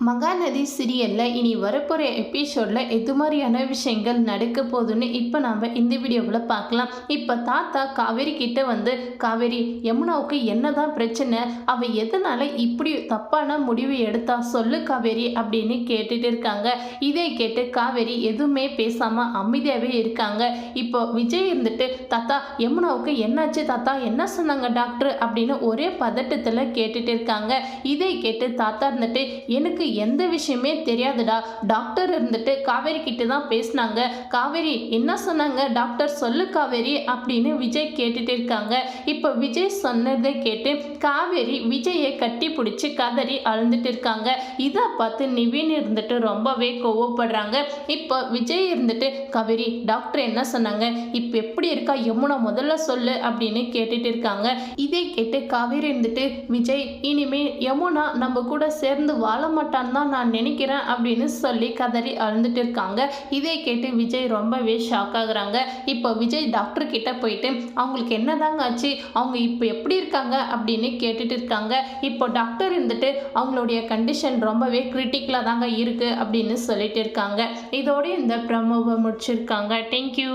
மகாநதி சீரியல்ல இனி வரப்போகிற எபிசோட்ல எது மாதிரியான விஷயங்கள் நடக்க போகுதுன்னு இப்போ நாம் இந்த வீடியோவில் பார்க்கலாம். இப்போ தாத்தா காவேரி கிட்ட வந்து, காவேரி, யமுனாவுக்கு என்னதான் பிரச்சனை, அவள் எதனால இப்படி தப்பான முடிவு எடுத்தா சொல்லு காவேரி அப்படின்னு கேட்டுட்டு இருக்காங்க. இதை கேட்டு காவேரி எதுவுமே பேசாமல் அமைதியாகவே இருக்காங்க. இப்போ விஜய் இருந்துட்டு, தாத்தா யமுனாவுக்கு என்னாச்சு தாத்தா, என்ன சொன்னாங்க டாக்டர் அப்படின்னு ஒரே பதட்டத்தில் கேட்டுட்டு இருக்காங்க. இதை கேட்டு தாத்தா இருந்துட்டு, எனக்கு எந்த விஷயமே தெரியாதுடா, டாக்டர் இருந்துட்டு காவேரி கிட்ட தான் பேசினாங்க, காவேரி என்ன சொன்னாங்க டாக்டர் சொல்லு காவேரி அப்படின்னு விஜய் கேட்டுட்டு இருக்காங்க. இப்போ விஜய் சொன்னதை கேட்டு காவேரி விஜயை கட்டி பிடிச்சி கதறி அழுந்துட்டு இருக்காங்க. இதை பார்த்து நிவின் இருந்துட்டு ரொம்பவே கோவப்படுறாங்க. இப்போ விஜய் இருந்துட்டு, காவேரி டாக்டர் என்ன சொன்னாங்க, இப்போ எப்படி இருக்கா யமுனா முதல்ல சொல்லு அப்படின்னு கேட்டுட்டு இருக்காங்க. இதை கேட்டு காவேரி இருந்துட்டு, விஜய் இனிமே யமுனா நம்ம கூட சேர்ந்து வாழ மாட்டான்னு தான் நான் நினைக்கிறேன் அப்படின்னு சொல்லி கதறி அழுந்துட்டு இருக்காங்க. இதை கேட்டு விஜய் ரொம்பவே ஷாக் ஆகுறாங்க. இப்போ விஜய் டாக்டர் கிட்ட போயிட்டு அவங்களுக்கு என்னதாங்க ஆச்சு, அவங்க இப்போ எப்படி இருக்காங்க அப்படின்னு கேட்டுட்டு இருக்காங்க. இப்போ டாக்டர் இருந்துட்டு அவங்களுடைய கண்டிஷன் ரொம்பவே கிரிட்டிக்கலாக தாங்க இருக்கு அப்படின்னு சொல்லிட்டு இருக்காங்க. இதோட இந்த ப்ரோமோவை முடிச்சிருக்காங்க. தேங்க்யூ.